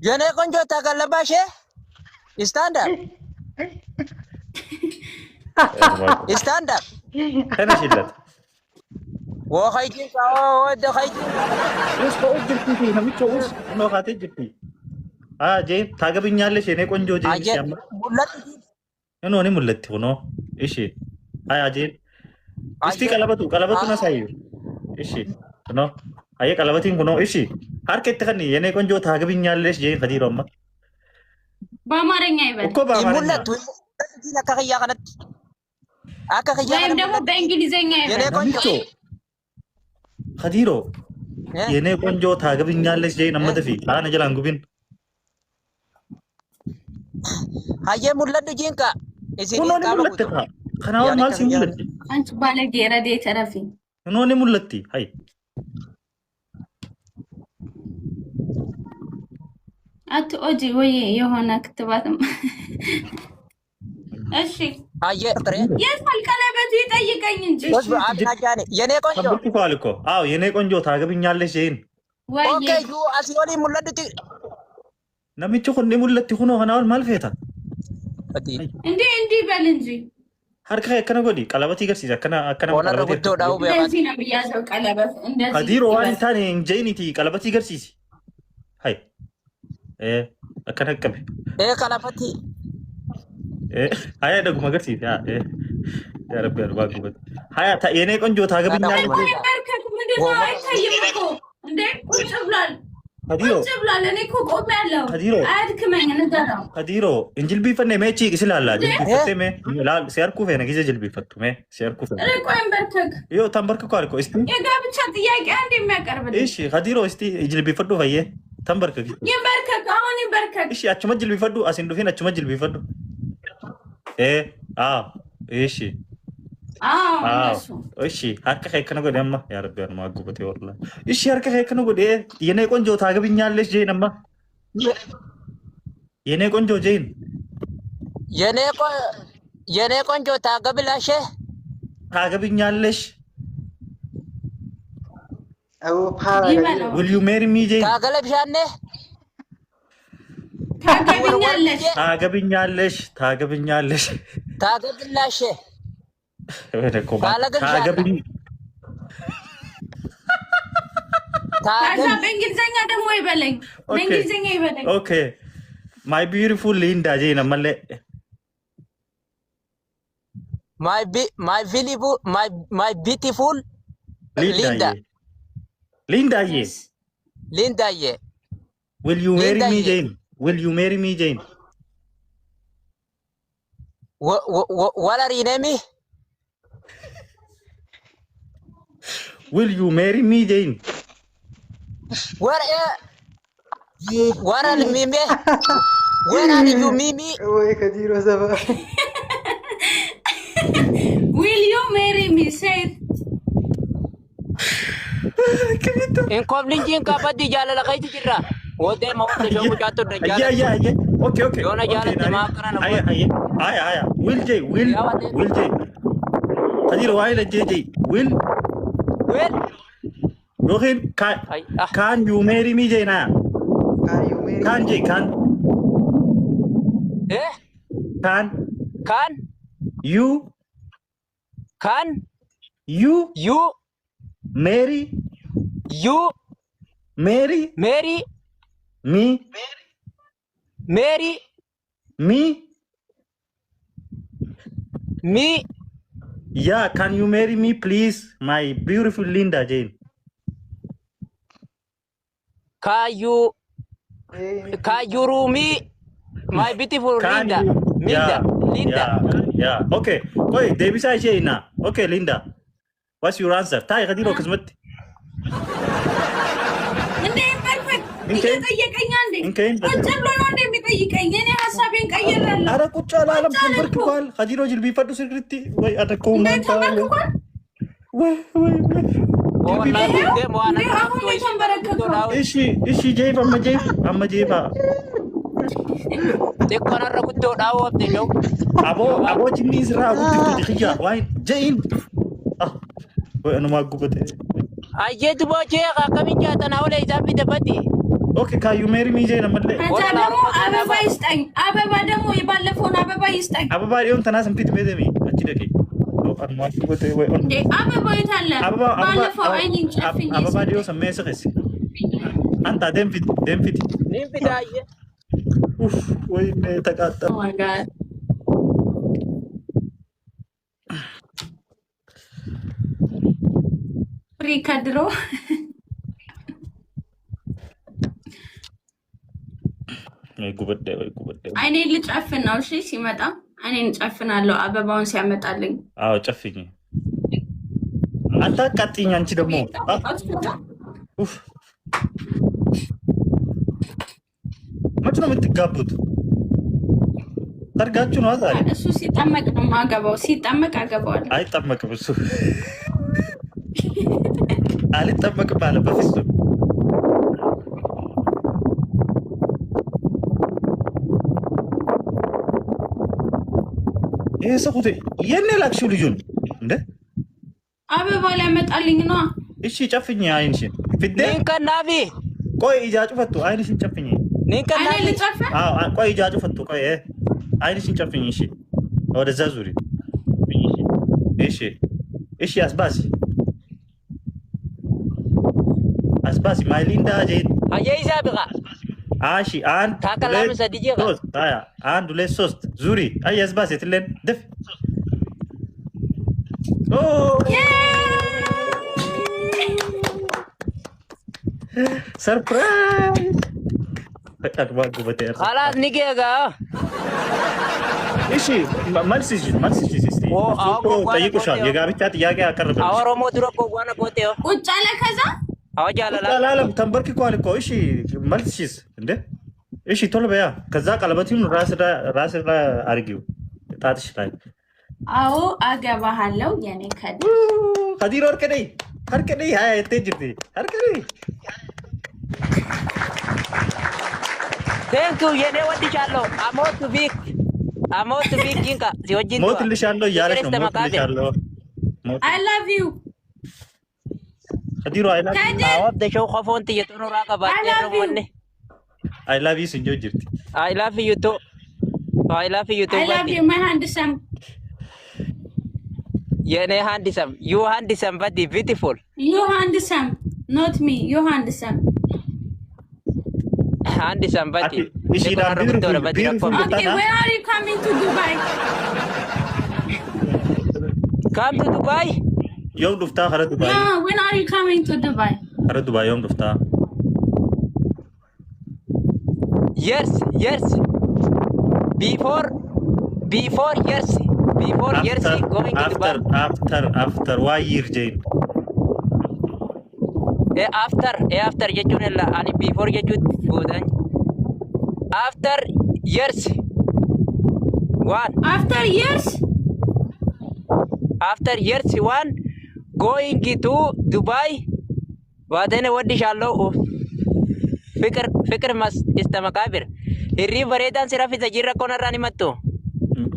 የኔ ቆንጆ ታገለባሽ ስታንዳፕ ስታንዳፕ ተነሽለት ወኸይቲ ወደ ኸይቲ ውስጥ በእጅልቲ ነው ምቾውስ ነው ካቴጅልቲ ጄን ታገብኛለሽ የኔ ቆንጆ ጄን ሲያማ ሙለት እኔ ሙለት ሆኖ እሺ ጄን እስቲ ቀለበቱን አሳዩ እሺ ነው አየ ቀለበቲን ሆኖ እሺ አርኬት ከኒ የኔ ቆንጆ ታገብኛለሽ ጄን ከዲሮማ በአማርኛ ይበል እኮ በአማርኛ ሙለት አካኺያ ከነት አካኺያ ወይም ደግሞ በእንግሊዘኛ የኔ ይበል ቆንጆ ከዲሮ የኔ ቆንጆ ታገብኛለሽ ጄን አመደፊ አነ ጀላን ጉቢን አየ ሙለት ጂንካ እዚህ ሁኖ ሙለት ከናው ማል ሲሙለት አንቺ ባለጌ ረዴ ተረፊ ሁኖ ሙለቲ አይ አት ኦጂ ወይ የሆነ ክትባትም እሺ አየ ጥሬ የታል ቀለበቱ ይጠይቀኝ እንጂ ወዝ አናጃኔ የኔ ቆንጆ ተብልኩ እኮ አዎ የኔ ቆንጆ ታገብኛለሽ ጄን ወይ ኦኬ ዩ አሲዮሊ ሙለት ነምቹ ሁኔ ሙለት ሆኖ ሆናል ማልፈታ እንዴ በል እንጂ harka akkana godhi qalabatii garsiisa akkana ወነረ ጉዶ ዳው እንደዚህ ነው ብያዘው ቀለበት እንደዚህ ከዲሮ ዋን ታኔ እንጀኒቲ ቀለባtii garsiisi hay akkana qabe ቀለበቲ hay ደግማ garsiisi ያ ረቢ አልባ ጉበት hay የኔ ቆንጆ ታገብኛለሽ በርከክ ምንድነው አይታይም እኮ እንዴ ቁጭ ብሏል ከዲሮ ቁጭ ብሏል እኔ እኮ ቆሜ ያለው ከዲሮ አያድክመኝ እንደዛው ከዲሮ እንጅልቢፈኔ ሜቺ ይስላላ ጅልቢፈቴ ላል ሲያርኩ ፈነ ጊዜ ጅልቢፈቱ ሲያርኩ ፈነ ቆይም በርከክ ዮ ተንበርክኮ አልኮ እስቲ የጋብቻ ጥያቄ አንድ የሚያቀርብልኝ እሺ ከዲሮ እስቲ ጅልቢፈዱ ፈየ ተንበርክክ ይንበርከክ አሁን ይንበርከክ እሺ አቹ መጅል ቢፈዱ አሲንዱፊን አቹ መጅል ቢፈዱ እሺ እሱ እሺ ሀርከ ከከነ ጎደማ ያ ረቢ አልማ ጉበት ይወርላ እሺ ሀርከ ከከነ ጎደ የኔ ቆንጆ ታገብኛለሽ ጄንማ የኔ ቆንጆ ጄን የኔ ቆንጆ ታገብኛለሽ أو بحارة ይበለው will you marry me ጄን ታገለብሻኔ ታገብኛለሽ ታገብኛለሽ ታገብላሽ ወደኮ ታለገብሻ ታገብኝ ታዛ በእንግሊዘኛ ደግሞ ይበለኝ በእንግሊዘኛ ይበለኝ ኦኬ my beautiful linda ጄን አመለ my beautiful linda ሊንዳዬ will you marry me Linda ጄን will you marry me ጄን what are your name will you marry me ጄን what are mimi where are you mimi وي كثير وزبا will you marry me say in koblingin ka padi jalala kay tira wote mawte shomu chato dajala yeah okay Yona jala dimakara na aya will j kadir waila jj will well rohin can you marry me jena Can you marry can j can can you marry me yeah can you marry me please my beautiful linda jane Kayurumi my beautiful Linda yeah okay koi debisa jena okay linda what's your answer tai kadiro kismet እንዴ ፐርፌክት እየጠየቀኝ አንዴ ቁጭ ብሎ ነው እንደሚጠይቀኝ እኔ ሀሳቤን ቀይሬያለሁ አረ ቁጭ አላለም ተንበርክኳል ከዲሮ ጅል ቢፈዱ ስክሪቲ ወይ አደኮ ማንታ ወይ እሺ ጄባ አመጄባ Tekonar kudo dawo abdelo. Abo jinis ra kudo dikhya wai jain. Wai anu magu bate. Aje tu boje ka kami jata na wala isabi dabati. ኦኬ ካዩ ሜሪ ሚጄ ነመለ ከዛ ደግሞ አበባ ይስጠኝ አበባ ደግሞ የባለፈውን አበባ ይስጠኝ አበባ ዲዮን ተናስም ፊት ሜደሚ አቺ ደቂ አርማት ወቴ ወይ ኦን አበባ ይታለ ባለፈው አይኒን ጨፍኝ አበባ ዲዮ ሰሜሰ ከሲ አንተ ደምፊት ኒምፊታየ ኡፍ ወይ ተቃጠ ኦ ማይ ጋድ ሪካድሮ ወይ ጉበደ አይኔ ልጨፍን ነው እሺ ሲመጣ አይኔን ጨፍናለሁ አበባውን ሲያመጣልኝ አዎ ጨፍኝ አታቃጥኝ አንቺ ደግሞ ኡፍ መቼ ነው የምትጋቡት ታርጋችሁ ነው ዛሬ እሱ ሲጠመቅ ነው ማገባው ሲጠመቅ አገባዋል አይጠመቅም እሱ አልጠመቅም አለ በፍጹም ይሄ ሰውቴ የኔ ላክሽው ልጁን እንደ አበባ ሊያመጣልኝ ነው እሺ ጨፍኝ አይንሽን ፍዴ ኒንከናፊ ቆይ ኢጃጩ ፈቱ አይንሽን ጨፍኝ ኒንከናፊ አይኔ ልጨፍን ቆይ ኢጃጩ ፈቱ ቆይ አይንሽን ጨፍኝ እሺ ወደዛ ዙሪ እሺ አስባሲ ማይሊንዳ ጄ አየይሳ ቢቃ አሺ አንድ ታከላም ሰዲጄ ሶስት ታያ አንድ ሁለት ሶስት ዙሪ አይ አስባሲ ትለን ደፍ ኦ ሰርፕራይዝ ፈቃቅባ ጉበቴ خلاص ንገጋ እሺ መልስሽ እስቲ ጠይቁሻል የጋብቻ ጥያቄ አቀርብልሽ አወሮሞ ድሮ ቆዋና ቆቴዮ ቁጭ አለ ከዛ አወጃለላ አላለም ተንበርክኳል እኮ እሺ መልስሽስ እንደ እሺ ቶሎ በያ ከዛ ቀለበቱን ራስ ላይ አርጊው ጣትሽ ላይ አዎ አገባሃለሁ የኔ ከዲር ወርቀደይ ሀርቀደይ ሃያ የተጅርቲ ሀርቀደይ ቴንክ ዩ የኔ ወድሻለሁ አሞት ቢክ ጂንካ ሲወጂን ሞት ልሻለሁ ያለሽ ነው ሞት ልሻለሁ አይ ላቭ ዩ ከዲሩ አይ ላቭ ዩ አወብ ደሾው ኸፎንቲ የጥኑ ራቀ ባጨሩ ወኔ አይ ላቭ ዩ ስንጆ ጅርቲ አይ ላቭ ዩ ቱ አይ ላቭ ዩ ማይ ሃንድሰም የኔ ሃንድሰም ዩ ሃንድሰም በት ቢዩቲፉል ዩ ሃንድሰም ኖት ሚ ዩ ሃንድሰም ሃንድሰም በት እሺ ዳ ቢዩቲፉል Okay, where are you coming to Dubai? Come to Dubai? يوم دفتا خرج دبي Yeah, when are you coming to Dubai? خرج دبي يوم دفتا Yes. Before years going to Dubai. After why year Jane? After jechuun ani before jechuun boodan. After years. One. After years one going to Dubai. Wadene wadishallo fikir mas istamakabir. Irri bareedan sirafi tajirra konarrani mattu.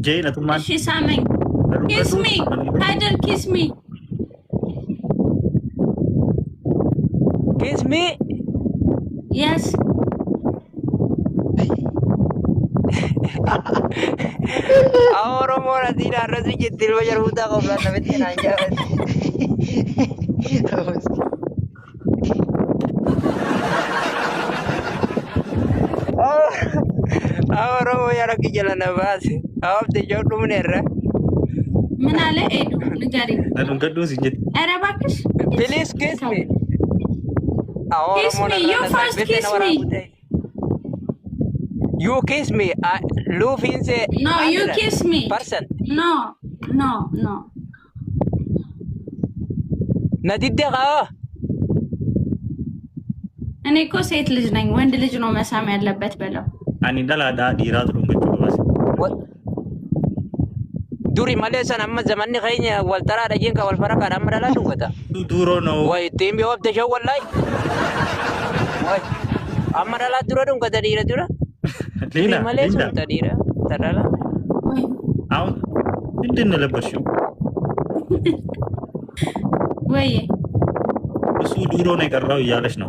Jane atuman. She's coming. Kiss me. Haidar, kiss me. Kiss me. Yes. Ahora mora tira rasi jitil bajar buta ko plan na betina anja. Ahora mo yara ki jalan nabas. Awab de jodu menerra. ምን አለ ኤዱ ንገሪኝ። ገዱ ሲጀት ኧረ እባክሽ Please kiss me. Kiss me. You first kiss me. You kiss me. Love is a No, you kiss me. person. No. Nadidde ka. እኔ እኮ ሴት ልጅ ነኝ። ወንድ ልጅ ነው መሳም ያለበት በለው። አኒ ዳላዳ ዲራቱ ዱንገቹ ባስ Duri malee san amma zamanni keenya wal taraa dhajiin ka wal fara kan amma dhalaa dhungata. duro no Way ittiin biyoo abda shoo wallahi. Way amma dhalaa dura dhungata dhiira dura. Duri malee sun ta dhiira ta dhala. አሁን ምንድን ነው ለበሽው ወይ እሱ ድሮ ነው የቀረው እያለች ነው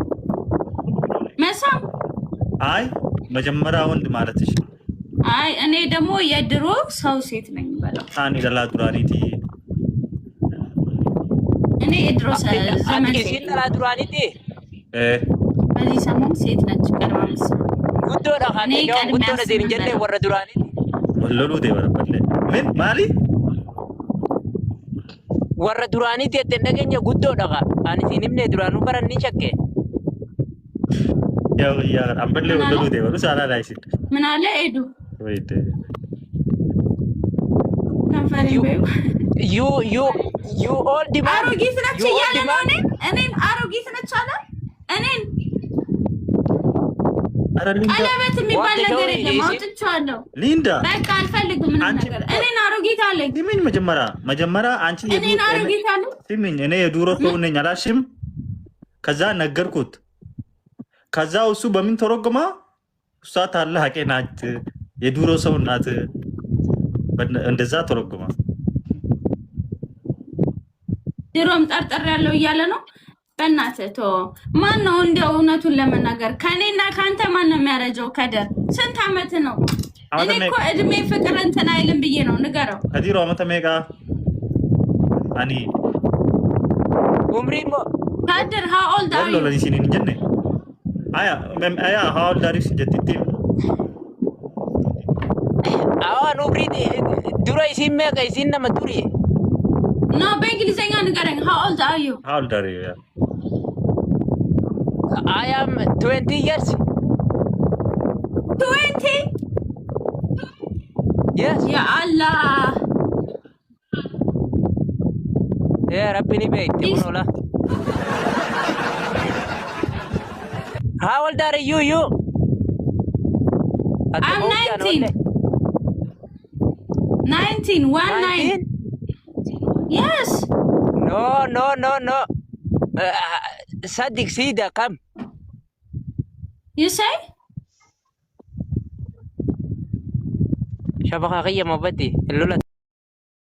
መሳም አይ መጀመሪያ ወንድ ማለትሽ አይ እኔ ደግሞ የድሮ ሰው ሴት ነኝ በለው። አኒ ደላ ዱራኒቲ እኔ የድሮ ዘመን ሴት ደላ ዱራኒቲ በዚህ ሰሞን ሴት ነች። ቀርባምስ ጉዶ ዳኻኔ ያው ጉዶ ነዚን ጀለ ወረ ዱራኒቲ ወለሉ ደበረበለ ምን ማሊ ወረ ዱራኒቲ እንደገኘ ጉዶ ዳኻ አኒ ሲኒምኔ ዱራኑ በረኒ ቸከ ያው ያ አምበለ ወለሉ ደበሩ ሳላ ላይሲ ምን አለ ኤዱ ወይደ ዩ ኦል ዲማን አሮጊት ነች እያለ ነው። እኔን አሮጊት ነች አለ እኔን ቀለበት የሚባል ነገር የለም። አውጥቼዋለሁ። ሊንዳ በቃ አልፈልግም ምንም ነገር። እኔን አሮጊት አለኝ። ምን መጀመሪያ አንቺ እኔን አሮጊት አለ ሲሚኝ እኔ የዱሮ ሰው ነኝ አላልሽም? ከዛ ነገርኩት። ከዛ እሱ በምን ተረጎማ? እሷ ታለ ሀቄ ናት የዱሮ ሰው ናት እንደዛ ተረጎማ። ድሮም ጠርጠር ያለው እያለ ነው። በእናትህ ቶ ማን ነው እንደው እውነቱን ለመናገር ከኔና ካንተ ማን ነው የሚያረጀው? ከደር ስንት አመት ነው? እኔ እኮ እድሜ ፍቅር እንትን አይልም ብዬ ነው ንገረው። ከዲሮ አመት ሜጋ አኒ ኡምሪሞ ከደር how old are you? ለዚህ ሲኒን ጀነ አያ how old are you ጀቲቲ አዋን ኡምሪ ዱራ ይሲሜ ከይሲና መዱሪ ኖ በእንግሊዘኛ ንገረኝ። how old are you? how old are you? I am 20 years. 20? Yes. Ya Allah. Ya Rabbi ni baiti unola. How old are you? I'm 19. 19. 19? Yes. No. Sadik Sida, come. You say? Siya baka kaya mabati. Lula.